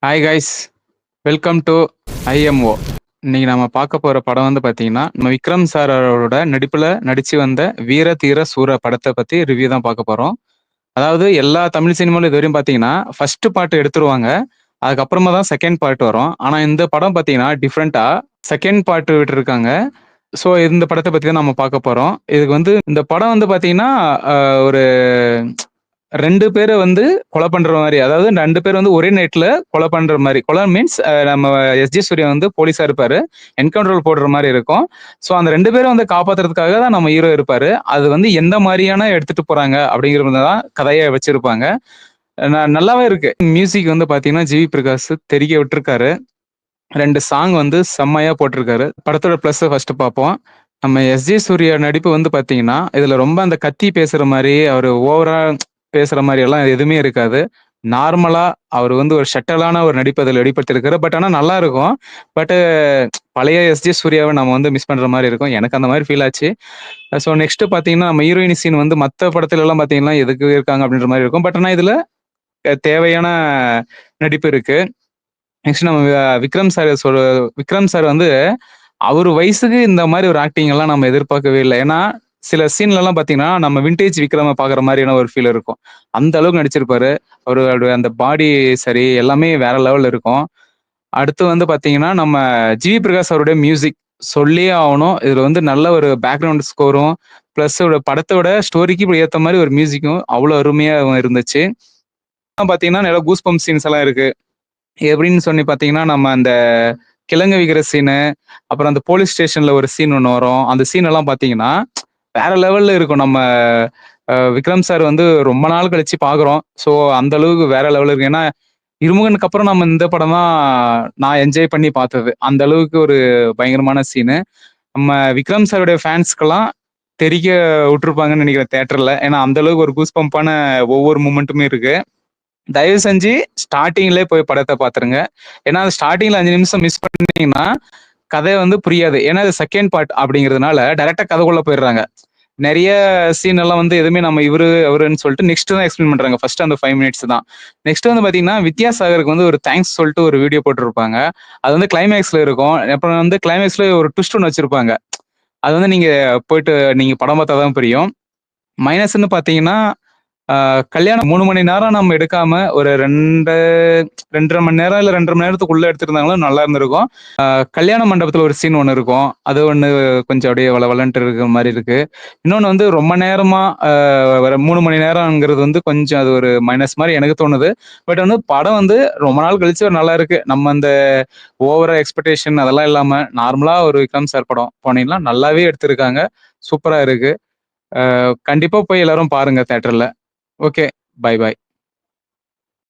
Hi guys, welcome to IMO. இன்னைக்கு நம்ம பார்க்க போற படம் வந்து பாத்தீங்கன்னா, நம்ம விக்ரம் சார் அவரோட நடிப்புல நடிச்சு வந்த வீர தீர சூர படத்தை பத்தி ரிவ்யூ தான் பார்க்க போறோம். அதாவது எல்லா தமிழ் சினிமாலும் இதுவரையும் பாத்தீங்கன்னா ஃபர்ஸ்ட் பார்ட் எடுத்துருவாங்க, அதுக்கப்புறமா தான் செகண்ட் பார்ட் வரும். ஆனா இந்த படம் பாத்தீங்கன்னா டிஃப்ரெண்டா செகண்ட் பார்ட் விட்டுருக்காங்க. ஸோ இந்த படத்தை பத்தி தான் நம்ம பார்க்க போறோம். இதுக்கு வந்து இந்த படம் வந்து பாத்தீங்கன்னா ஒரு 2 பேர வந்து கொலை பண்ற மாரி. அதாவது 2 பேர் வந்து ஒரே நைட்ல கொலை பண்ற மாரி. கொலை மீன்ஸ் நம்ம எஸ்.ஜே. சூர்யா வந்து போலீஸா இருப்பாரு. என்கவுண்டர் போடுற மாரி இருக்கும். ஸோ அந்த 2 பேரும் வந்து காப்பாத்துறதுக்காக தான் நம்ம ஹீரோ இருப்பாரு. அது வந்து எந்த மாரியான எடுத்துட்டு போறாங்க அப்படிங்கிறது தான் கதையா வச்சிருப்பாங்க. நல்லாவே இருக்கு. மியூசிக் வந்து பாத்தீங்கன்னா, ஜி.வி. பிரகாஷ் தெறிக்க விட்டுருக்காரு. 2 சாங் வந்து செம்மையா போட்டிருக்காரு. படத்தோட பிளஸ் ஃபர்ஸ்ட் பார்ப்போம். நம்ம எஸ்.ஜே. சூர்யா நடிப்பு வந்து பாத்தீங்கன்னா, இதுல ரொம்ப அந்த கத்தி பேசுற மாரி, அவரு ஓவரா பேசுற மாரி எல்லாம் எதுவுமே இருக்காது. நார்மலா அவர் வந்து ஒரு ஷட்டலான ஒரு நடிப்பு அதில வெளிப்படுத்தியிருக்காரு. பட் ஆனா நல்லா இருக்கும். பட் பழைய எஸ்.ஜே. சூர்யாவ நம்ம வந்து மிஸ் பண்ற மாரி இருக்கும். எனக்கு அந்த மாரி ஃபீல் ஆச்சு. ஸோ நெக்ஸ்ட் பார்த்தீங்கன்னா, நம்ம ஹீரோயின் சீன் வந்து மத்த படத்துலலாம் பார்த்தீங்கன்னா, எதுக்கு இருக்காங்க அப்படின்ற மாரி இருக்கும். பட் ஆனா இதுல தேவையான நடிப்பு இருக்கு. நெக்ஸ்ட் நம்ம விக்ரம் சார் வந்து அவரு வயசுக்கு இந்த மாரி ஒரு ஆக்டிங் எல்லாம் நம்ம எதிர்பார்க்கவே இல்ல. ஏன்னா, சில சீன்லலாம் பார்த்தீங்கன்னா, நம்ம வின்டேஜ் விக்ரம பார்க்குற மாரியான ஒரு ஃபீல் இருக்கும். அந்த அளவுக்கு நடிச்சிருப்பாரு. அவரோட அந்த பாடி சரி, எல்லாமே வேற லெவல்ல இருக்கும். அடுத்து வந்து பார்த்தீங்கன்னா, நம்ம ஜி.வி. பிரகாஷ் அவருடைய மியூசிக் சொல்லியே ஆவணும். இதுல வந்து நல்ல ஒரு பேக்கிரவுண்ட் ஸ்கோரும், பிளஸ் படத்தோட ஸ்டோரிக்கு ஏத்த மாரி ஒரு மியூசிக்கும் அவ்வளோ அருமையா இருந்துச்சு. பார்த்தீங்கன்னா, நல்ல கூஸ் பம்ப் சீன்ஸ் எல்லாம் இருக்கு. எப்படின்னு சொல்லி பார்த்தீங்கன்னா, நம்ம அந்த கிழங்கு விக்கிற சீனு, அப்புறம் அந்த போலீஸ் ஸ்டேஷன்ல ஒரு சீன் ஒண்ணு வரும். அந்த சீன் எல்லாம் பார்த்தீங்கன்னா, வேற லெவல்ல இருக்கும். நம்ம விக்ரம் சார் வந்து ரொம்ப நாள் கழிச்சு பார்க்குறோம். ஸோ அந்த அளவுக்கு வேற லெவல்ல இருக்கு. ஏன்னா, இருமுகனுக்கு அப்புறம் நம்ம இந்த படம் தான் நான் என்ஜாய் பண்ணி பார்த்தது. அந்த அளவுக்கு ஒரு பயங்கரமான சீனு. நம்ம விக்ரம் சாருடைய ஃபேன்ஸ்க்கெல்லாம் தெறிக்க விட்டுருப்பாங்கன்னு நினைக்கிறேன் தியேட்டர்ல. ஏன்னா, அந்த அளவுக்கு ஒரு கூஸ் பம்ப்பான ஒவ்வொரு மூமெண்ட்டுமே இருக்கு. தயவு செஞ்சு ஸ்டார்ட்டிங்லயே போய் படத்த பாத்துருங்க. ஏன்னா, ஸ்டார்ட்டிங்ல 5 நிமிஷம் மிஸ் பண்ணீங்கன்னா, கதை வந்து புரியாது. ஏன்னா, இது செகண்ட் பார்ட் அப்படிங்கிறதுனால டைரக்ட்டா கதைக்குள்ள போயிடுறாங்க. நெறைய சீன் எல்லாம் வந்து எதுவுமே நம்ம இவரு, அவருன்னு சொல்லிட்டு நெக்ஸ்ட் தான் எக்ஸ்பிளைன் பண்றாங்க. ஃபர்ஸ்ட் அந்த 5 மினிட்ஸ் தான். நெக்ஸ்ட் வந்து பாத்தீங்கன்னா, வித்யாசாகருக்கு வந்து ஒரு தேங்க்ஸ் சொல்லிட்டு ஒரு வீடியோ போட்டிருப்பாங்க. அது வந்து கிளைமாக்ஸ்ல இருக்கும். அப்புறம் வந்து கிளைமாக்ஸ்ல ஒரு ட்விஸ்ட் ஒண்ணு வச்சிருப்பாங்க. அது வந்து நீங்க போயிட்டு நீங்க படம் பார்த்தா தான் புரியும். மைனஸ்ன்னு பாத்தீங்கன்னா, கல்யாணம் 3 மணி நேரம் நம்ம எடுக்காம ஒரு 2 1/2 மணி நேரம் இல்ல 2 1/2 மணி நேரத்துக்கு எடுத்திருந்தாங்களும் நல்லா இருந்திருக்கும். கல்யாண மண்டபத்துல ஒரு சீன் ஒண்ணு இருக்கும். அது ஒண்ணு கொஞ்சம் அப்படியே வளவளன்ட்டு இருக்கிற மாரி இருக்கு. இன்னொன்னு வந்து ரொம்ப நேரமா ஒரு 3 மணி நேரம்ங்கிறது வந்து கொஞ்சம் அது ஒரு மைனஸ் மாரி எனக்கு தோணுது. பட் வந்து படம் வந்து ரொம்ப நாள் கழிச்சு ஒரு நல்லா இருக்கு. நம்ம அந்த ஓவரா எக்ஸ்பெக்டேஷன் அதெல்லாம் இல்லாம நார்மலா ஒரு விக்ரம் சார் படம் போனீங்கன்னா நல்லாவே எடுத்திருக்காங்க. சூப்பரா இருக்கு. கண்டிப்பா போய் எல்லாரும் பாருங்க தியேட்டர்ல. ஓகே. Bye, by.